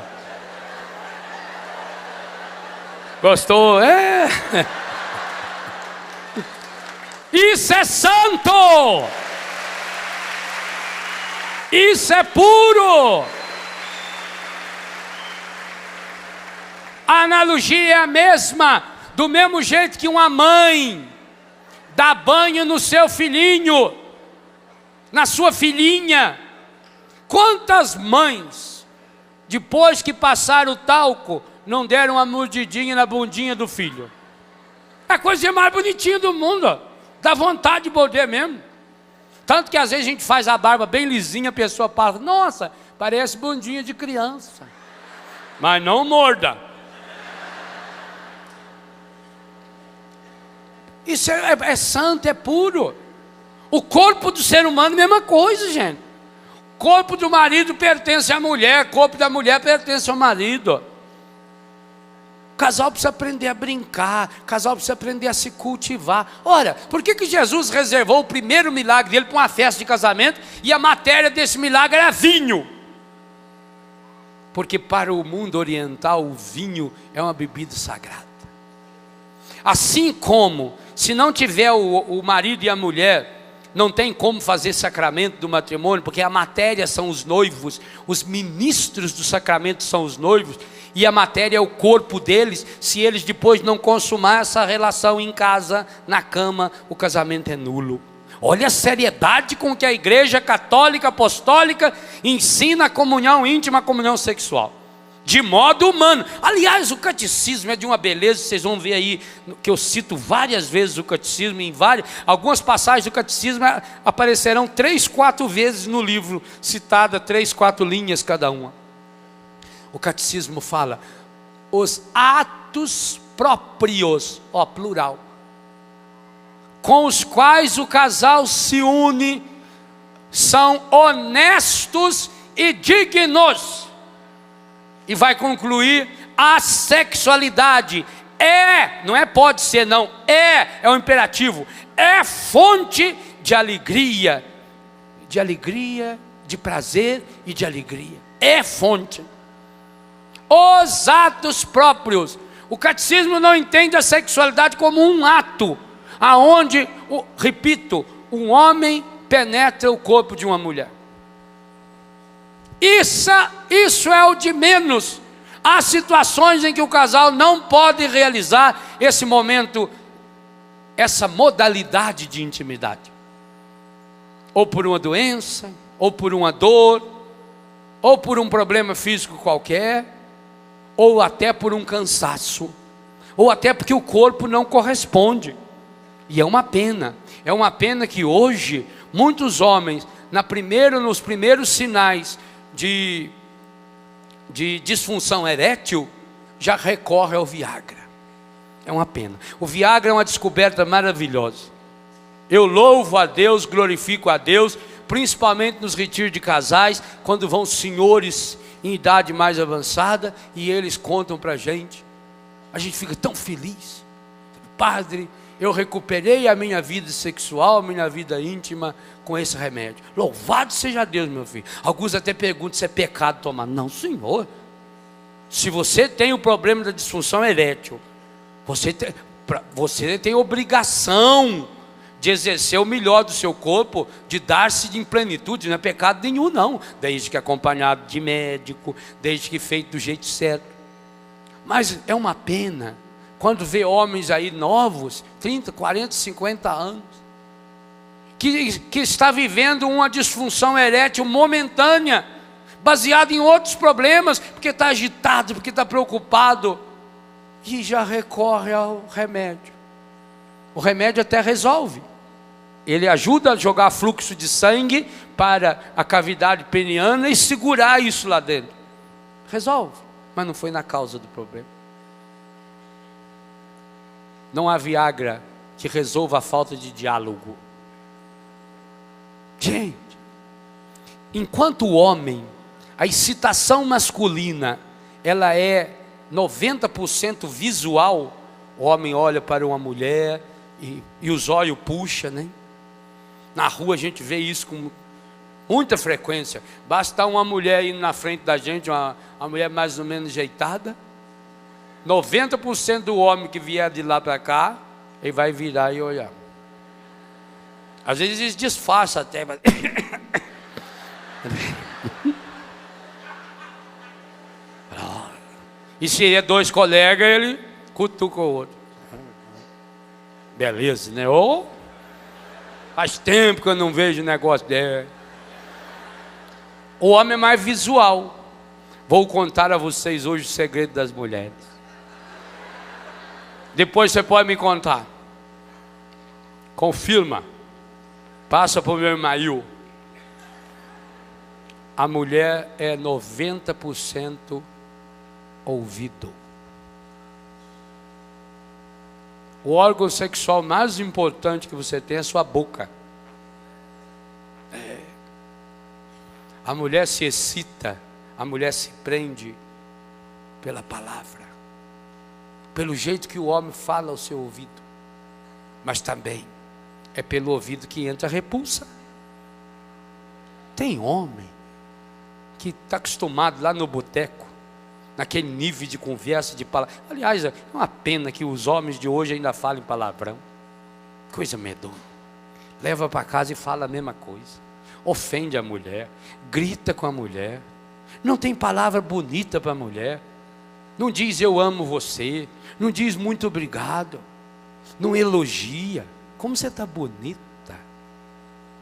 Speaker 1: Gostou? É. Isso é santo. Isso é puro. A analogia é a mesma. Do mesmo jeito que uma mãe dá banho no seu filhinho, na sua filhinha. Quantas mães, depois que passaram o talco, não deram uma mordidinha na bundinha do filho? É a coisa mais bonitinha do mundo. Dá vontade de morder mesmo. Tanto que às vezes a gente faz a barba bem lisinha, a pessoa fala, nossa, parece bundinha de criança. Mas não morda. Isso é santo, é puro. O corpo do ser humano é a mesma coisa, gente. O corpo do marido pertence à mulher, o corpo da mulher pertence ao marido. O casal precisa aprender a brincar, o casal precisa aprender a se cultivar. Ora, por que Jesus reservou o primeiro milagre dele para uma festa de casamento e a matéria desse milagre era vinho? Porque para o mundo oriental o vinho é uma bebida sagrada. Assim como, se não tiver o marido e a mulher, não tem como fazer sacramento do matrimônio, porque a matéria são os noivos, os ministros do sacramento são os noivos, e a matéria é o corpo deles. Se eles depois não consumar essa relação em casa, na cama, o casamento é nulo. Olha a seriedade com que a Igreja Católica Apostólica ensina a comunhão íntima, a comunhão sexual. De modo humano. Aliás, o catecismo é de uma beleza. Vocês vão ver aí que eu cito várias vezes o catecismo. Algumas passagens do catecismo aparecerão 3, 4 vezes no livro, citada 3, 4 linhas cada uma. O catecismo fala: os atos próprios, plural, com os quais o casal se une, são honestos e dignos. E vai concluir: a sexualidade não é pode ser não, é um imperativo, é fonte de alegria, de prazer e de alegria, é fonte. Os atos próprios. O catecismo não entende a sexualidade como um ato, aonde, repito, um homem penetra o corpo de uma mulher. Isso é o de menos. Há situações em que o casal não pode realizar esse momento, essa modalidade de intimidade. Ou por uma doença, ou por uma dor, ou por um problema físico qualquer, ou até por um cansaço, ou até porque o corpo não corresponde. E é uma pena que hoje, muitos homens, nos primeiros sinais de disfunção erétil, já recorre ao Viagra. É uma pena. O Viagra é uma descoberta maravilhosa. Eu louvo a Deus, glorifico a Deus, principalmente nos retiros de casais, quando vão senhores em idade mais avançada e eles contam para a gente fica tão feliz. padre, eu recuperei a minha vida sexual, a minha vida íntima com esse remédio. Louvado seja Deus, meu filho. Alguns até perguntam se é pecado tomar. Não, senhor. Se você tem o problema da disfunção erétil, você tem obrigação de exercer o melhor do seu corpo, de dar-se em plenitude. Não é pecado nenhum, não. Desde que acompanhado de médico, desde que feito do jeito certo. Mas é uma pena quando vê homens aí novos, 30, 40, 50 anos, que está vivendo uma disfunção erétil momentânea, baseada em outros problemas, porque está agitado, porque está preocupado, e já recorre ao remédio. O remédio até resolve. Ele ajuda a jogar fluxo de sangue para a cavidade peniana e segurar isso lá dentro. Resolve, mas não foi na causa do problema. Não há Viagra que resolva a falta de diálogo. Gente, enquanto o homem, a excitação masculina, ela é 90% visual. O homem olha para uma mulher e os olhos puxam, né? Na rua a gente vê isso com muita frequência. Basta uma mulher indo na frente da gente, uma mulher mais ou menos ajeitada, 90% do homem que vier de lá para cá, ele vai virar e olhar. Às vezes eles disfarçam até, mas... E se é dois colegas, ele cutuca o outro. Beleza, né? Oh, faz tempo que eu não vejo negócio dele. O homem é mais visual. Vou contar a vocês hoje o segredo das mulheres. Depois você pode me contar. Confirma. Passa para o meu e-mail. A mulher é 90% ouvido. O órgão sexual mais importante que você tem é a sua boca. A mulher se excita, a mulher se prende pela palavra, pelo jeito que o homem fala ao seu ouvido, mas também é pelo ouvido que entra a repulsa. Tem homem que está acostumado lá no boteco, naquele nível de conversa, de palavra. Aliás, é uma pena que os homens de hoje ainda falem palavrão. Coisa medonha. Leva para casa e fala a mesma coisa. Ofende a mulher, grita com a mulher. Não tem palavra bonita para a mulher. Não diz eu amo você. Não diz muito obrigado. Não elogia. Como você está bonita.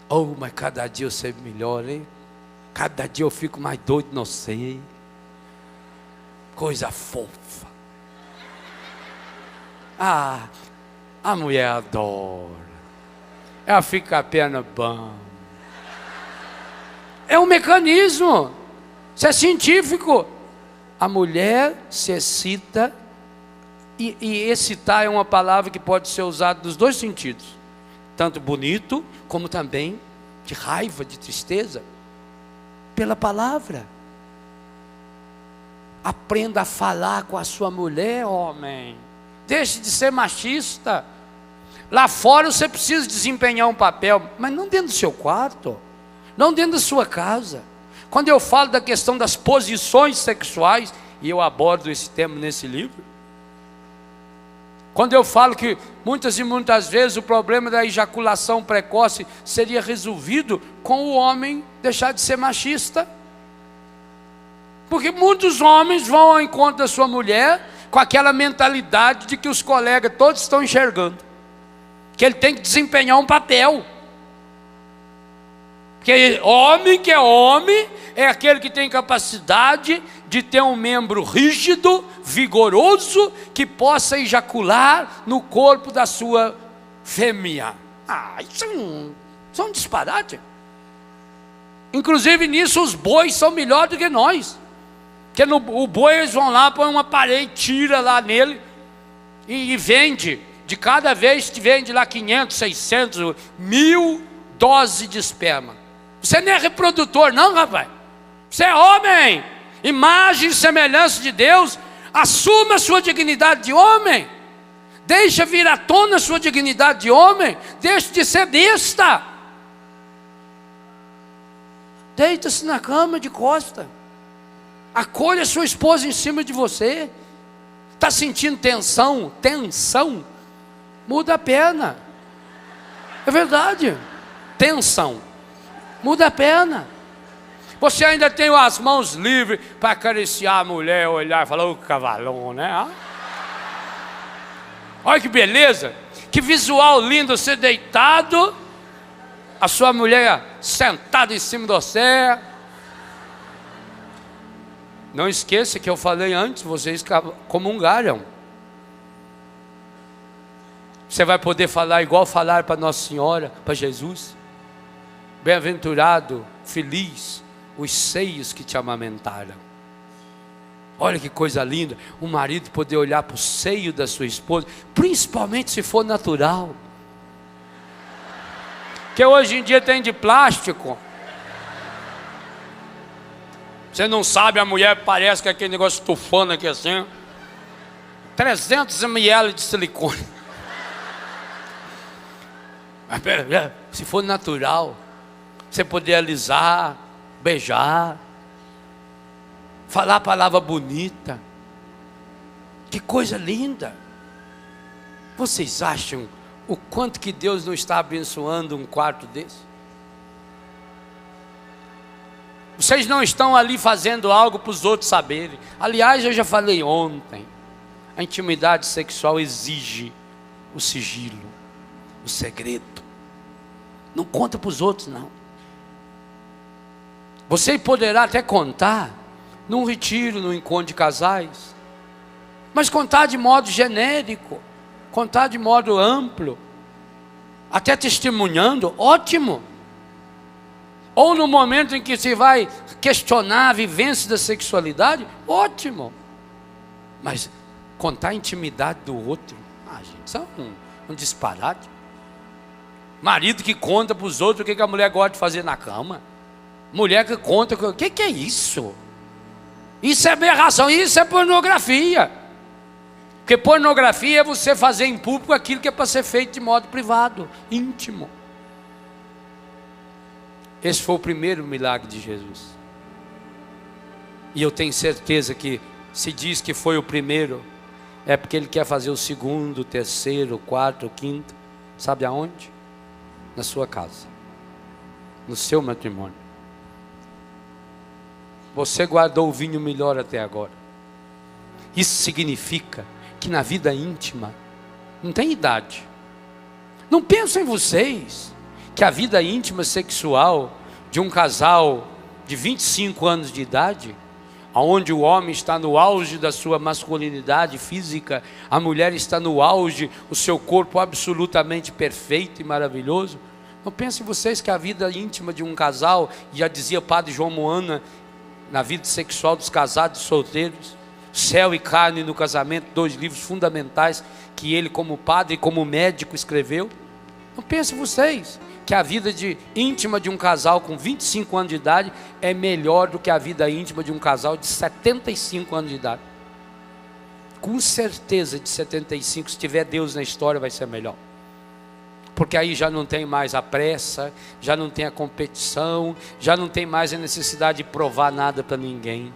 Speaker 1: Oh, mas cada dia você melhora, hein? Cada dia eu fico mais doido, não sei. Coisa fofa. Ah, a mulher adora. Ela fica apenas bom. É um mecanismo. Isso é científico. A mulher se excita. E excitar é uma palavra que pode ser usada nos dois sentidos. Tanto bonito, como também de raiva, de tristeza. Pela palavra. Aprenda a falar com a sua mulher, homem. Deixe de ser machista. Lá fora você precisa desempenhar um papel, mas não dentro do seu quarto, não dentro da sua casa. Quando eu falo da questão das posições sexuais, e eu abordo esse tema nesse livro, quando eu falo que muitas e muitas vezes o problema da ejaculação precoce seria resolvido com o homem deixar de ser machista. Porque muitos homens vão ao encontro da sua mulher com aquela mentalidade de que os colegas todos estão enxergando. Que ele tem que desempenhar um papel. Porque homem que é homem é aquele que tem capacidade de ter um membro rígido, vigoroso, que possa ejacular no corpo da sua fêmea. Isso é um disparate. Inclusive nisso os bois são melhores do que nós. Porque o boi eles vão lá, põe uma parede, tira lá nele e vende. De cada vez que vende lá 500, 600, 1000 doses de esperma. Você não é reprodutor não, rapaz. Você é homem. Imagem e semelhança de Deus. Assuma a sua dignidade de homem. Deixa vir à tona a sua dignidade de homem. Deixe de ser besta. Deita-se na cama de costa. Acolha sua esposa em cima de você. Está sentindo tensão? Tensão. Muda a perna. É verdade. Tensão. Muda a perna. Você ainda tem as mãos livres para acariciar a mulher, olhar e falar, ô cavalão, né? Olha que beleza. Que visual lindo, você deitado, a sua mulher sentada em cima de você. Não esqueça que eu falei antes, vocês comungaram. Você vai poder falar igual falar para Nossa Senhora, para Jesus. Bem-aventurado, feliz, os seios que te amamentaram. Olha que coisa linda, o marido poder olhar para o seio da sua esposa, principalmente se for natural. Que hoje em dia tem de plástico. Você não sabe, a mulher parece que é aquele negócio estufando aqui assim. 300 ml de silicone. Se for natural, você poder alisar, beijar, falar a palavra bonita. Que coisa linda. Vocês acham o quanto que Deus não está abençoando um quarto desse? Vocês não estão ali fazendo algo para os outros saberem. Aliás, eu já falei ontem, a intimidade sexual exige o sigilo, o segredo. Não conta para os outros, não. Você poderá até contar num retiro, num encontro de casais, mas contar de modo genérico, contar de modo amplo, até testemunhando, ótimo. Ou no momento em que se vai questionar a vivência da sexualidade, ótimo. Mas contar a intimidade do outro, gente, isso é um disparate. Marido que conta para os outros o que a mulher gosta de fazer na cama. Mulher que conta, o que é isso? Isso é aberração, isso é pornografia. Porque pornografia é você fazer em público aquilo que é para ser feito de modo privado, íntimo. Esse foi o primeiro milagre de Jesus. E eu tenho certeza que se diz que foi o primeiro, é porque Ele quer fazer o segundo, o terceiro, o quarto, o quinto. Sabe aonde? Na sua casa, no seu matrimônio. Você guardou o vinho melhor até agora. Isso significa que na vida íntima não tem idade. Não pensem vocês que a vida íntima sexual de um casal de 25 anos de idade, onde o homem está no auge da sua masculinidade física, a mulher está no auge, o seu corpo absolutamente perfeito e maravilhoso. Não pensem vocês que a vida íntima de um casal, já dizia o padre João Moana, na vida sexual dos casados e solteiros, Céu e Carne no Casamento, 2 livros fundamentais que ele como padre e como médico escreveu. Não pensem vocês que a vida íntima de um casal com 25 anos de idade é melhor do que a vida íntima de um casal de 75 anos de idade. Com certeza de 75, se tiver Deus na história, vai ser melhor. Porque aí já não tem mais a pressa, já não tem a competição, já não tem mais a necessidade de provar nada para ninguém.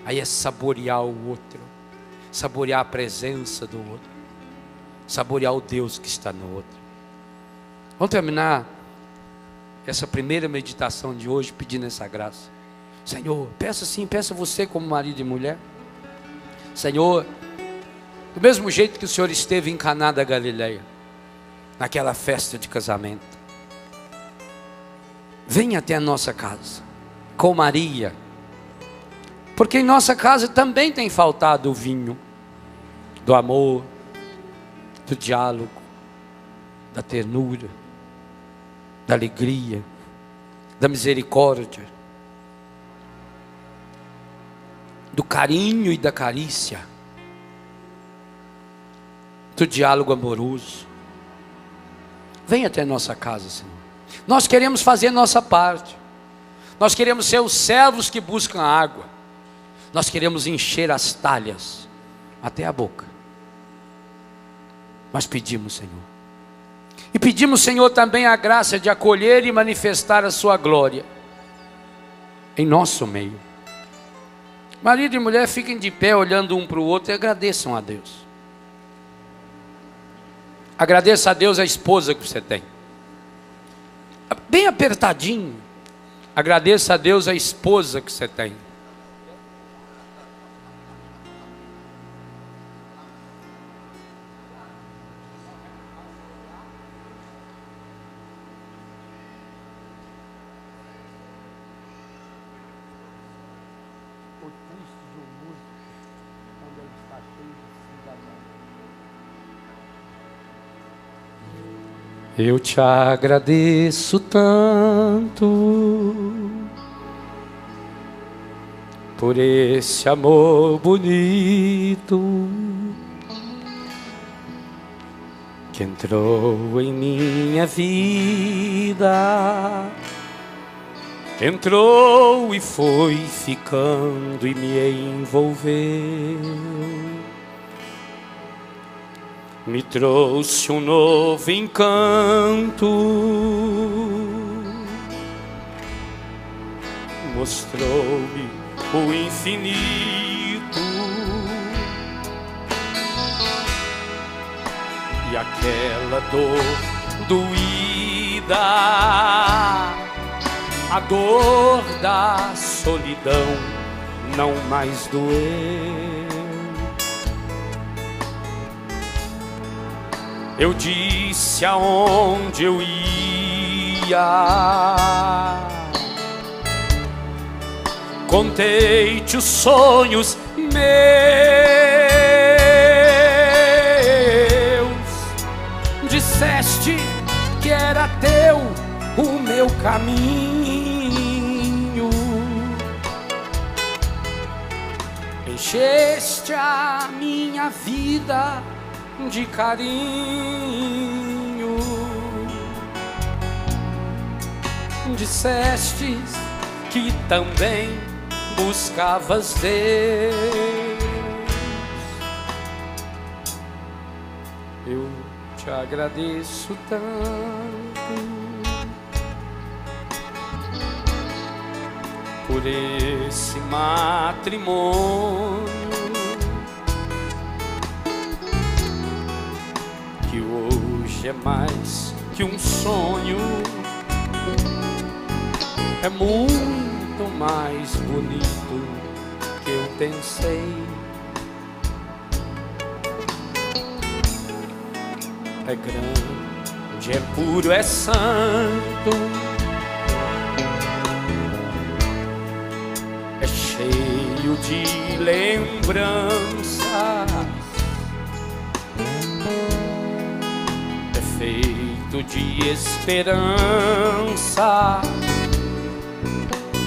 Speaker 1: Aí é saborear o outro, saborear a presença do outro, saborear o Deus que está no outro. Vamos terminar essa primeira meditação de hoje pedindo essa graça. Senhor, peça sim, peça você como marido e mulher. Senhor, do mesmo jeito que o Senhor esteve em Caná da Galileia, naquela festa de casamento, venha até a nossa casa, com Maria, porque em nossa casa também tem faltado o vinho, do amor, do diálogo, da ternura, da alegria, da misericórdia, do carinho e da carícia, do diálogo amoroso. Vem até nossa casa, Senhor. Nós queremos fazer nossa parte. Nós queremos ser os servos que buscam água. Nós queremos encher as talhas até a boca. Nós pedimos, Senhor. E pedimos, Senhor, também a graça de acolher e manifestar a sua glória em nosso meio. Marido e mulher, fiquem de pé olhando um para o outro e agradeçam a Deus. Agradeça a Deus a esposa que você tem. Bem apertadinho. Agradeça a Deus a esposa que você tem. Eu te agradeço tanto por esse amor bonito que entrou em minha vida, que entrou e foi ficando e me envolveu. Me trouxe um novo encanto, mostrou-me o infinito, e aquela dor doída, a dor da solidão não mais doeu. Eu disse aonde eu ia, contei-te os sonhos meus, disseste que era teu o meu caminho, encheste a minha vida de carinho, dissestes que também buscavas Deus. Eu te agradeço tanto por esse matrimônio que hoje é mais que um sonho, é muito mais bonito que eu pensei. É grande, é puro, é santo, é cheio de lembranças, feito de esperança.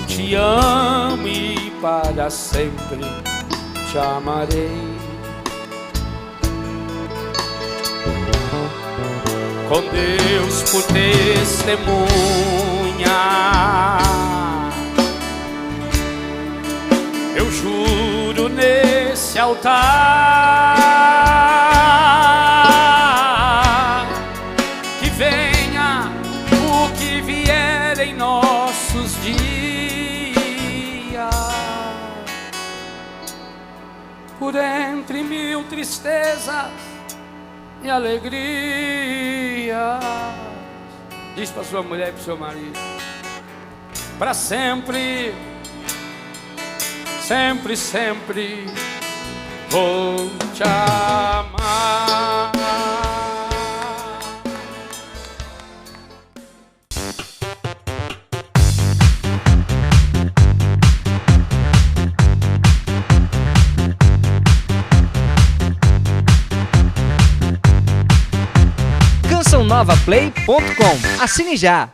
Speaker 1: Te amo e para sempre te amarei. Com Deus por testemunha, eu juro nesse altar, venha o que vier em nossos dias, por entre mil tristezas e alegrias. Diz para sua mulher e para o seu marido: para sempre, sempre, sempre vou te amar.
Speaker 2: CançãoNovaPlay.com. Assine já!